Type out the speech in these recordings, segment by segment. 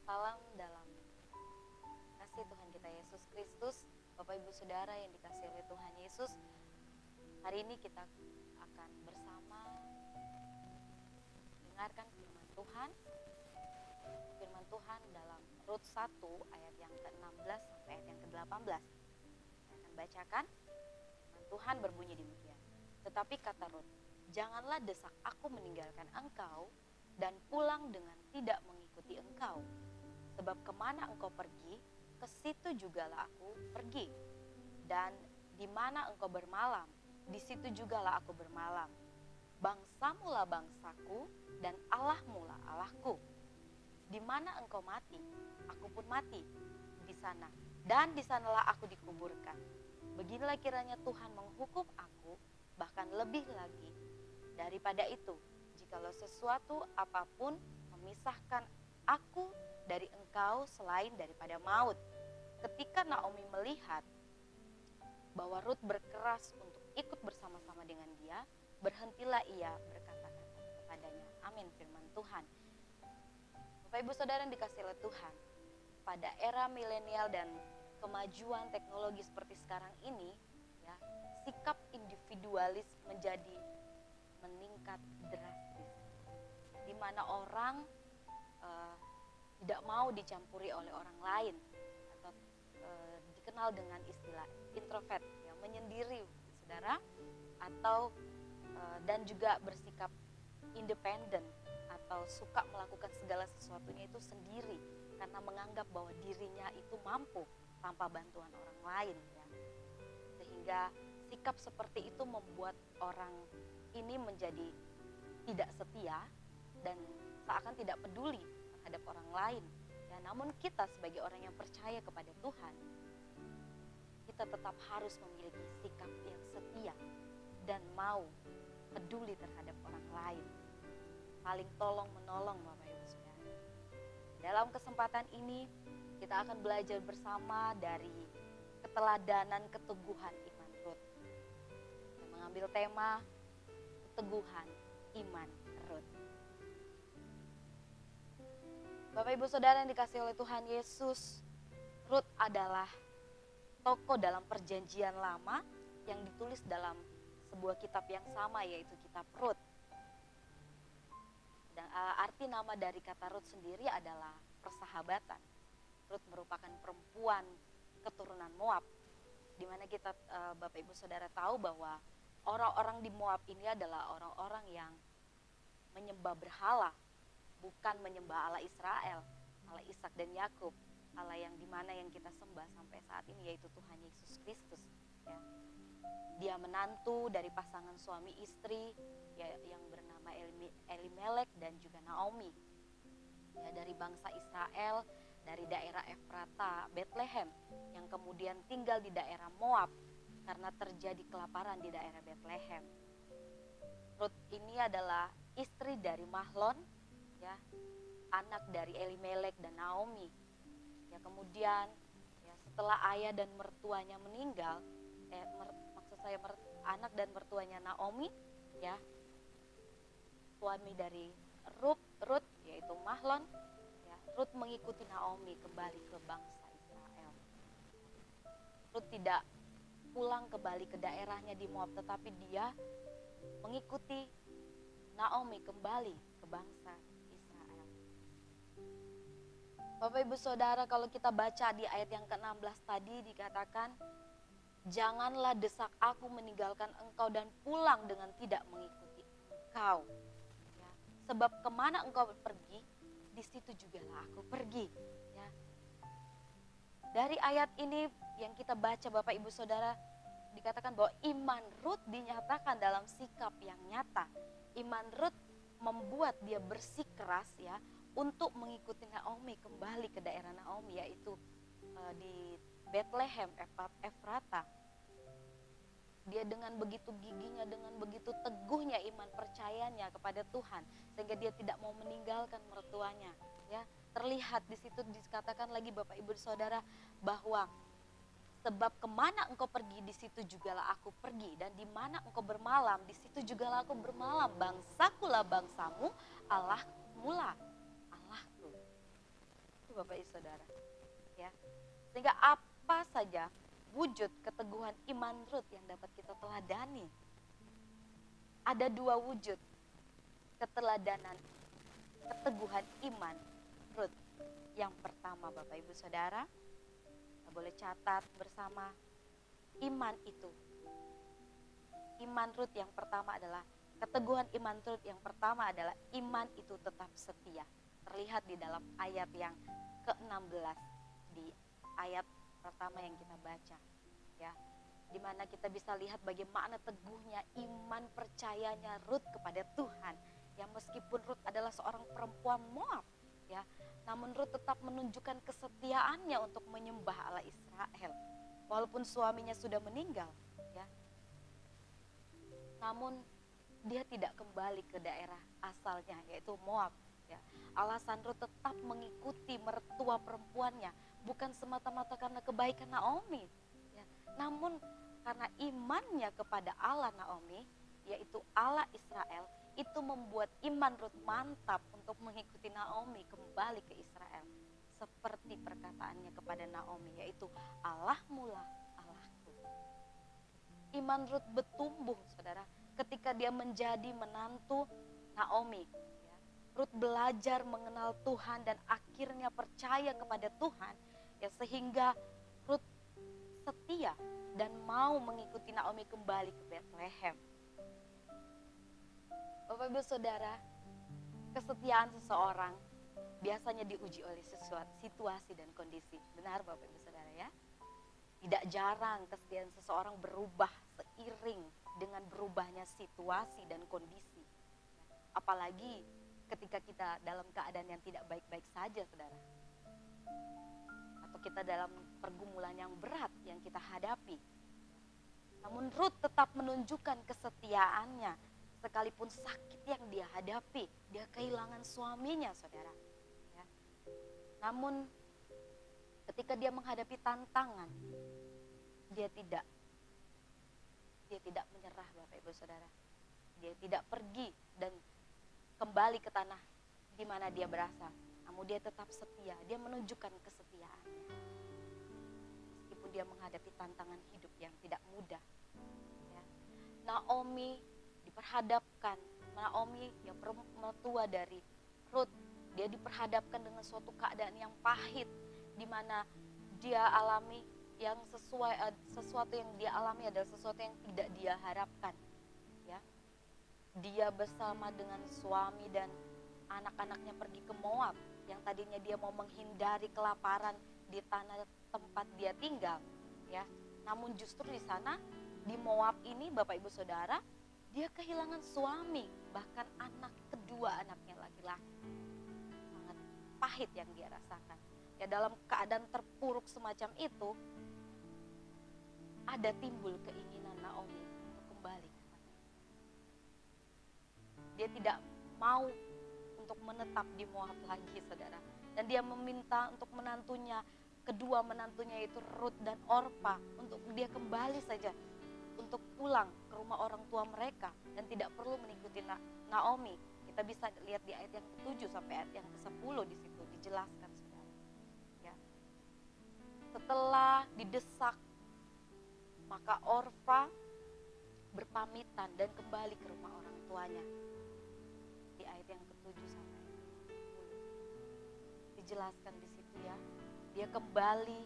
Salam dalam kasih Tuhan kita Yesus Kristus. Bapak Ibu Saudara yang dikasihi oleh Tuhan Yesus, hari ini kita akan bersama dengarkan firman Tuhan. Firman Tuhan dalam Rut 1 ayat yang ke-16 sampai ayat yang ke-18. Saya akan bacakan. Firman Tuhan berbunyi demikian. Tetapi kata Rut, janganlah desak aku meninggalkan engkau dan pulang dengan tidak mengikuti engkau. Sebab kemana engkau pergi, ke situ jugalah aku pergi. Dan di mana engkau bermalam, di situ jugalah aku bermalam. Bangsamu lah bangsaku, dan Allahmu lah Allahku. Di mana engkau mati, aku pun mati di sana. Dan di sanalah aku dikuburkan. Beginilah kiranya Tuhan menghukum aku, bahkan lebih lagi daripada itu, jikalau sesuatu apapun memisahkan aku dari engkau selain daripada maut. Ketika Naomi melihat bahwa Rut berkeras untuk ikut bersama-sama dengan dia, berhentilah ia berkata-kata kepadanya. Amin, firman Tuhan. Bapak Ibu Saudara yang dikasihi oleh Tuhan, pada era milenial dan kemajuan teknologi seperti sekarang ini, ya, sikap individualis menjadi meningkat drastis, di mana orang tidak mau dicampuri oleh orang lain, atau dikenal dengan istilah introvert, yang menyendiri, saudara, atau dan juga bersikap independen atau suka melakukan segala sesuatunya itu sendiri karena menganggap bahwa dirinya itu mampu tanpa bantuan orang lain, ya. Sehingga sikap seperti itu membuat orang ini menjadi tidak setia dan seakan tidak peduli terhadap orang lain, ya. Namun kita sebagai orang yang percaya kepada Tuhan, kita tetap harus memiliki sikap yang setia dan mau peduli terhadap orang lain, saling tolong menolong, Bapak Ibu Saudara. Dalam kesempatan ini kita akan belajar bersama dari keteladanan keteguhan iman Rut. Kita mengambil tema keteguhan iman Rut. Bapak Ibu Saudara yang dikasihi oleh Tuhan Yesus, Rut adalah tokoh dalam perjanjian lama yang ditulis dalam sebuah kitab yang sama, yaitu kitab Rut. Dan arti nama dari kata Rut sendiri adalah persahabatan. Rut merupakan perempuan keturunan Moab, di mana kita Bapak Ibu Saudara tahu bahwa orang-orang di Moab ini adalah orang-orang yang menyembah berhala, bukan menyembah Allah Israel, Allah Ishak dan Yakub, Allah yang dimana yang kita sembah sampai saat ini, yaitu Tuhan Yesus Kristus, ya. Dia menantu dari pasangan suami istri, ya, yang bernama Elimelek dan juga Naomi, ya, dari bangsa Israel, dari daerah Efrata, Bethlehem, yang kemudian tinggal di daerah Moab karena terjadi kelaparan di daerah Bethlehem. Rut ini adalah istri dari Mahlon, ya, anak dari Elimelek dan Naomi. Ya, kemudian ya, setelah ayah dan mertuanya meninggal, anak dan mertuanya Naomi, ya, suami dari Rut yaitu Mahlon, ya, Rut mengikuti Naomi kembali ke bangsa Israel. Rut tidak pulang kembali ke daerahnya di Moab, tetapi dia mengikuti Naomi kembali ke bangsa Israel. Bapak Ibu Saudara, kalau kita baca di ayat yang ke-16 tadi dikatakan, janganlah desak aku meninggalkan engkau dan pulang dengan tidak mengikuti engkau, ya. Sebab kemana engkau pergi, di situ jugalah aku pergi, ya. Dari ayat ini yang kita baca, Bapak Ibu Saudara, dikatakan bahwa iman Rut dinyatakan dalam sikap yang nyata. Iman Rut membuat dia bersikeras, ya, untuk mengikuti Naomi kembali ke daerah Naomi, yaitu di Bethlehem, Efrata. Dia dengan begitu giginya, dengan begitu teguhnya iman percayanya kepada Tuhan, sehingga dia tidak mau meninggalkan mertuanya, ya. Terlihat di situ dikatakan lagi, Bapak Ibu Saudara, bahwa sebab kemana engkau pergi, di situ jugalah aku pergi, dan di mana engkau bermalam, di situ jugalah aku bermalam. Bangsaku lah bangsamu, Allahmu lah Allahku. Itu Bapak Ibu Saudara. Ya. Sehingga apa saja wujud keteguhan iman Rut yang dapat kita teladani. Ada 2 wujud keteladanan, keteguhan iman Rut. Yang pertama Bapak Ibu Saudara, kita boleh catat bersama, iman itu. Iman Rut yang pertama adalah, keteguhan iman Rut yang pertama adalah iman itu tetap setia. Terlihat di dalam ayat yang ke-16, di ayat pertama yang kita baca. Ya, di mana kita bisa lihat bagaimana teguhnya iman percayanya Rut kepada Tuhan. Yang meskipun Rut adalah seorang perempuan Moab, ya, namun Rut tetap menunjukkan kesetiaannya untuk menyembah Allah Israel. Walaupun suaminya sudah meninggal, ya. Namun dia tidak kembali ke daerah asalnya, yaitu Moab. Ya. Alasan Rut tetap mengikuti mertua perempuannya bukan semata-mata karena kebaikan Naomi, ya. Namun karena imannya kepada Allah Naomi, yaitu Allah Israel, itu membuat iman Rut mantap untuk mengikuti Naomi kembali ke Israel. Seperti perkataannya kepada Naomi, yaitu Allahmu lah Allahku. Iman Rut bertumbuh, saudara, ketika dia menjadi menantu Naomi. Ya. Rut belajar mengenal Tuhan dan akhirnya percaya kepada Tuhan, ya, sehingga Rut setia dan mau mengikuti Naomi kembali ke Bethlehem. Bapak Ibu Saudara, kesetiaan seseorang biasanya diuji oleh situasi dan kondisi. Benar Bapak Ibu Saudara, ya? Tidak jarang kesetiaan seseorang berubah seiring dengan berubahnya situasi dan kondisi. Apalagi ketika kita dalam keadaan yang tidak baik-baik saja, saudara. Atau kita dalam pergumulan yang berat yang kita hadapi. Namun Rut tetap menunjukkan kesetiaannya. Sekalipun sakit yang dia hadapi, dia kehilangan suaminya, saudara. Ya. Namun ketika dia menghadapi tantangan, dia tidak menyerah, Bapak Ibu Saudara. Dia tidak pergi dan kembali ke tanah di mana dia berasal. Namun dia tetap setia, dia menunjukkan kesetiaannya. Meskipun dia menghadapi tantangan hidup yang tidak mudah. Ya. Naomi diperhadapkan, Naomi yang mertua dari Rut, dia diperhadapkan dengan suatu keadaan yang pahit, di mana dia alami yang sesuatu yang dia alami adalah sesuatu yang tidak dia harapkan. Ya. Dia bersama dengan suami dan anak-anaknya pergi ke Moab, yang tadinya dia mau menghindari kelaparan di tanah tempat dia tinggal. Ya. Namun justru di sana, di Moab ini Bapak Ibu Saudara, dia kehilangan suami, bahkan kedua anaknya laki-laki. Sangat pahit yang dia rasakan. Ya, dalam keadaan terpuruk semacam itu, ada timbul keinginan Naomi untuk kembali kepada. Dia tidak mau untuk menetap di Moab lagi, saudara. Dan dia meminta untuk kedua menantunya itu Rut dan Orpa, untuk dia kembali saja, untuk pulang ke rumah orang tua mereka dan tidak perlu mengikuti Naomi. Kita bisa lihat di ayat yang ke-7 sampai ayat yang ke-10 di situ dijelaskan, saudara. Ya. Setelah didesak, maka Orpa berpamitan dan kembali ke rumah orang tuanya. Di ayat yang ke-7 sampai ayat ke-10 dijelaskan di situ, ya. Dia kembali,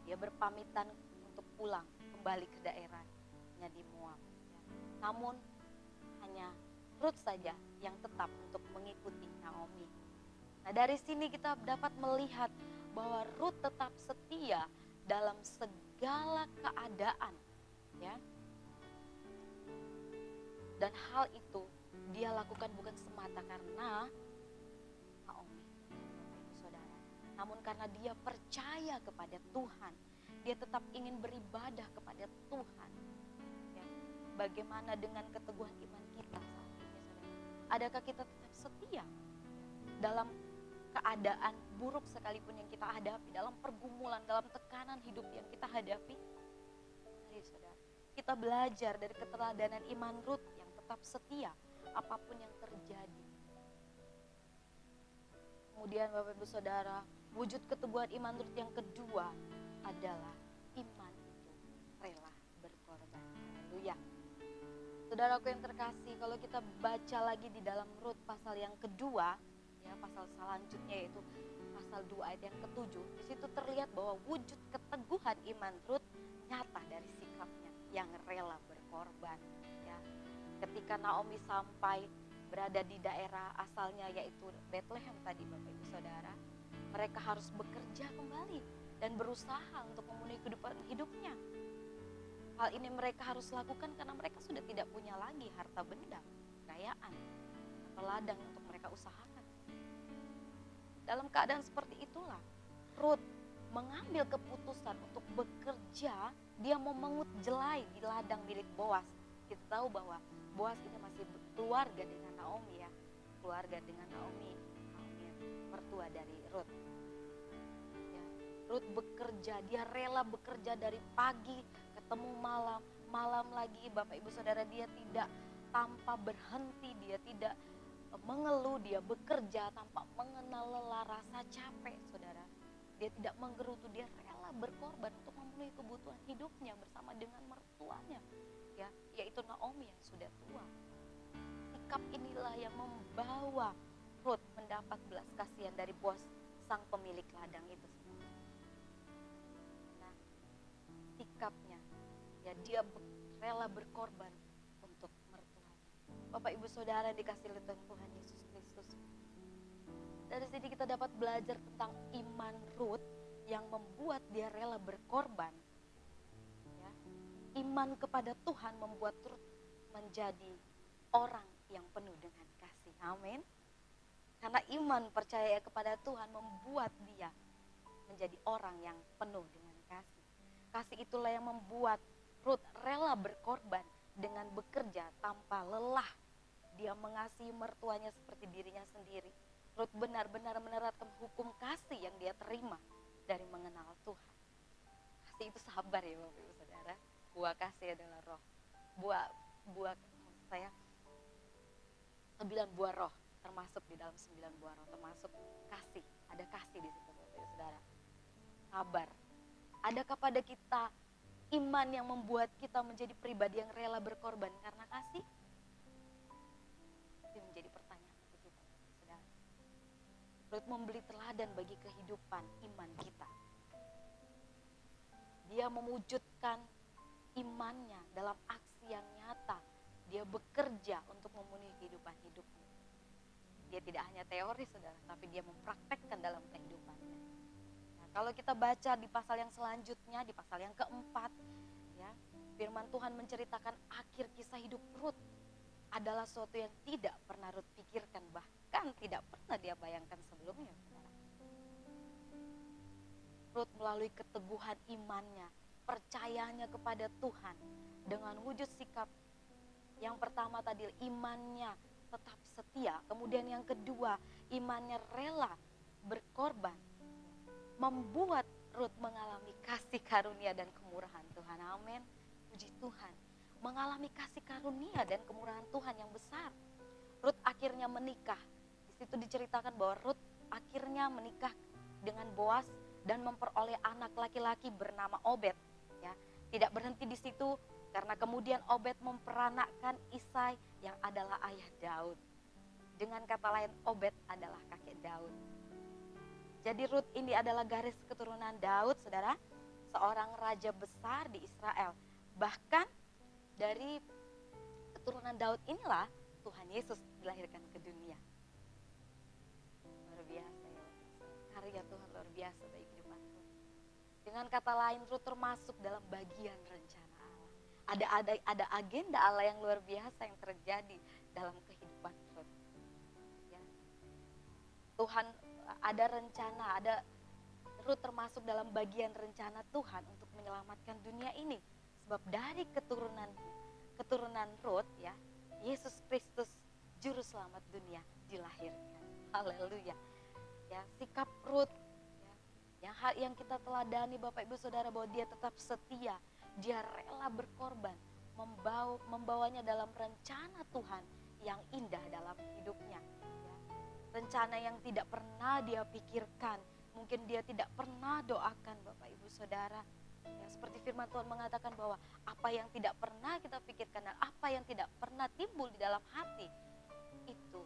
dia berpamitan untuk pulang kembali ke daerahnya di Moab. Ya. Namun hanya Rut saja yang tetap untuk mengikuti Naomi. Nah, dari sini kita dapat melihat bahwa Rut tetap setia dalam segala keadaan, ya. Dan hal itu dia lakukan bukan semata karena Naomi, saudara, namun karena dia percaya kepada Tuhan. Dia tetap ingin beribadah kepada Tuhan. Ya. Bagaimana dengan keteguhan iman kita saat ini, saudara? Adakah kita tetap setia dalam keadaan buruk sekalipun yang kita hadapi, dalam pergumulan, dalam tekanan hidup yang kita hadapi? Mari, saudara, kita belajar dari keteladanan iman Rut yang tetap setia apapun yang terjadi. Kemudian Bapak Ibu Saudara, wujud keteguhan iman Rut yang kedua adalah iman itu rela berkorban. Haleluya. Saudaraku yang terkasih, kalau kita baca lagi di dalam Rut pasal yang kedua, ya pasal selanjutnya yaitu pasal 2 ayat yang ke-7, di situ terlihat bahwa wujud keteguhan iman Rut nyata dari sikapnya yang rela berkorban. Ya, ketika Naomi sampai berada di daerah asalnya yaitu Bethlehem tadi Bapak Ibu Saudara, mereka harus bekerja kembali dan berusaha untuk memenuhi kehidupan hidupnya. Hal ini mereka harus lakukan karena mereka sudah tidak punya lagi harta benda, kekayaan, atau ladang untuk mereka usahakan. Dalam keadaan seperti itulah, Rut mengambil keputusan untuk bekerja. Dia memungut jelai di ladang milik Boas. Kita tahu bahwa Boas ini masih keluarga dengan Naomi ya, keluarga dengan Naomi mertua dari Rut. Ya, Rut bekerja, dia rela bekerja dari pagi ketemu malam, malam lagi Bapak Ibu Saudara, dia tidak tanpa berhenti, dia tidak mengeluh, dia bekerja tanpa mengenal lelah rasa capek Saudara. Dia tidak menggerutu, dia rela berkorban untuk memenuhi kebutuhan hidupnya bersama dengan mertuanya, ya, yaitu Naomi yang sudah tua. Sikap inilah yang membawa Rut mendapat belas kasihan dari Boas, sang pemilik ladang itu. Nah, sikapnya, ya dia rela berkorban untuk mertuanya. Bapak Ibu Saudara dikasih oleh Tuhan Yesus Kristus. Dari sini kita dapat belajar tentang iman Rut yang membuat dia rela berkorban. Ya, iman kepada Tuhan membuat Rut menjadi orang yang penuh dengan kasih. Amin. Karena iman percaya kepada Tuhan membuat dia menjadi orang yang penuh dengan kasih. Kasih itulah yang membuat Rut rela berkorban dengan bekerja tanpa lelah. Dia mengasihi mertuanya seperti dirinya sendiri. Rut benar-benar menerapkan hukum kasih yang dia terima dari mengenal Tuhan. Kasih itu sabar ya Bapak Ibu Saudara. Buah kasih adalah roh. Buah saya 9 buah roh termasuk di dalam 9 buah roh, termasuk kasih. Ada kasih di situ Bapak Ibu Saudara. Sabar. Adakah pada kita iman yang membuat kita menjadi pribadi yang rela berkorban karena kasih? Itu menjadi pertanyaan bagi kita, Saudara. Rut memberi teladan bagi kehidupan iman kita. Dia mewujudkan imannya dalam aksi yang nyata. Dia bekerja untuk memenuhi kehidupan hidupnya. Dia tidak hanya teori Saudara, tapi dia mempraktekkan dalam kehidupannya. Nah, kalau kita baca di pasal yang selanjutnya, di pasal yang keempat, ya, firman Tuhan menceritakan akhir kisah hidup Rut adalah sesuatu yang tidak pernah Rut pikirkan, bahkan tidak pernah dia bayangkan sebelumnya. Saudara. Rut melalui keteguhan imannya, percayanya kepada Tuhan dengan wujud sikap yang pertama tadi imannya tetap setia, kemudian yang kedua imannya rela berkorban, membuat Rut mengalami kasih karunia dan kemurahan Tuhan. Amin. Puji Tuhan. Mengalami kasih karunia dan kemurahan Tuhan yang besar. Rut akhirnya menikah. Di situ diceritakan bahwa Rut akhirnya menikah dengan Boas dan memperoleh anak laki-laki bernama Obed. Ya, tidak berhenti di situ karena kemudian Obed memperanakkan Isai yang adalah ayah Daud. Dengan kata lain, Obed adalah kakek Daud. Jadi Rut ini adalah garis keturunan Daud, Saudara, seorang raja besar di Israel. Bahkan dari keturunan Daud inilah Tuhan Yesus dilahirkan ke dunia. Luar biasa ya, karya Tuhan luar biasa bagi kehidupan Rut. Dengan kata lain, Rut termasuk dalam bagian rencana Allah. Ada agenda Allah yang luar biasa yang terjadi dalam kehidupan Rut. Ya. Tuhan ada rencana, Rut termasuk dalam bagian rencana Tuhan untuk menyelamatkan dunia ini. Sebab dari keturunan Rut, ya, Yesus Kristus juru selamat dunia dilahirkan. Haleluya. Ya, sikap Rut, ya, yang kita teladani Bapak Ibu Saudara, bahwa dia tetap setia, dia rela berkorban, membawanya dalam rencana Tuhan yang indah dalam hidupnya. Ya. rencana yang tidak pernah dia pikirkan, mungkin dia tidak pernah doakan Bapak Ibu Saudara. Ya, seperti firman Tuhan mengatakan bahwa apa yang tidak pernah kita pikirkan dan apa yang tidak pernah timbul di dalam hati, itu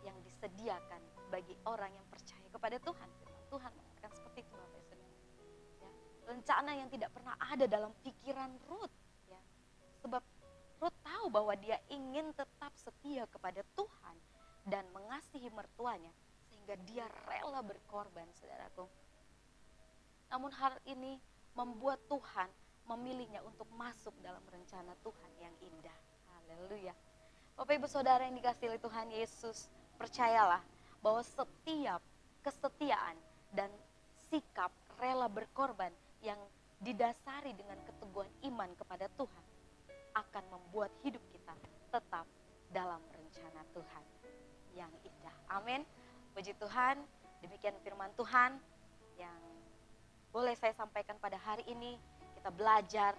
yang disediakan bagi orang yang percaya kepada Tuhan. Firman Tuhan mengatakan seperti itu Bapak Ibu Saudara. Ya, rencana yang tidak pernah ada dalam pikiran Ruth. Ya, sebab Ruth tahu bahwa dia ingin tetap setia kepada Tuhan dan mengasihi mertuanya, sehingga dia rela berkorban, saudaraku. Namun hal ini membuat Tuhan memilihnya untuk masuk dalam rencana Tuhan yang indah. Haleluya. Bapak Ibu Saudara yang dikasihi Tuhan Yesus, percayalah bahwa setiap kesetiaan dan sikap rela berkorban yang didasari dengan keteguhan iman kepada Tuhan akan membuat hidup kita tetap dalam rencana Tuhan yang indah. Amin. Puji Tuhan, demikian firman Tuhan yang boleh saya sampaikan pada hari ini. Kita belajar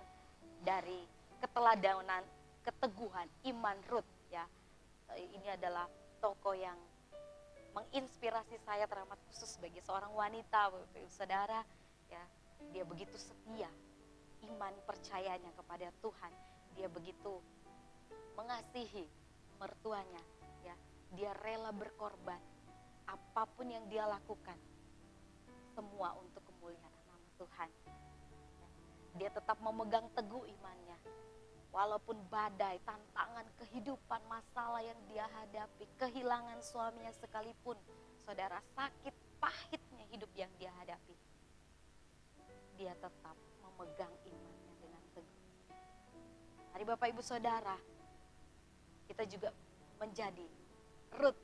dari keteladanan, keteguhan iman Ruth, ya. Ini adalah tokoh yang menginspirasi saya teramat khusus sebagai seorang wanita, Bapak Ibu Saudara, ya. Dia begitu setia, iman percayanya kepada Tuhan. Dia begitu mengasihi mertuanya, ya. Dia rela berkorban apapun yang dia lakukan, semua untuk kemuliaan Tuhan. Dia tetap memegang teguh imannya. Walaupun badai, tantangan kehidupan, masalah yang dia hadapi, kehilangan suaminya sekalipun, saudara, sakit pahitnya hidup yang dia hadapi, dia tetap memegang imannya dengan teguh. Hari Bapak Ibu Saudara, kita juga menjadi Ruth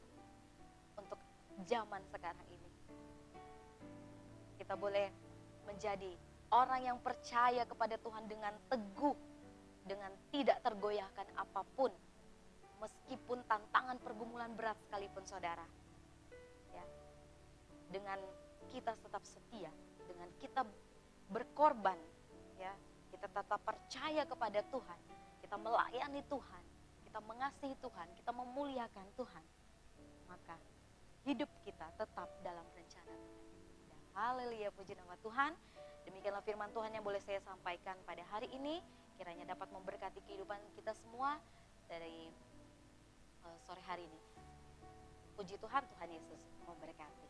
untuk zaman sekarang ini. Kita boleh menjadi orang yang percaya kepada Tuhan dengan teguh, dengan tidak tergoyahkan apapun, meskipun tantangan pergumulan berat sekalipun, saudara. Ya, dengan kita tetap setia, dengan kita berkorban, ya, kita tetap percaya kepada Tuhan, kita melayani Tuhan, kita mengasihi Tuhan, kita memuliakan Tuhan, maka hidup kita tetap dalam rencana Tuhan. Haleluya, puji nama Tuhan. Demikianlah firman Tuhan yang boleh saya sampaikan pada hari ini. Kiranya dapat memberkati kehidupan kita semua dari sore hari ini. Puji Tuhan, Tuhan Yesus memberkati.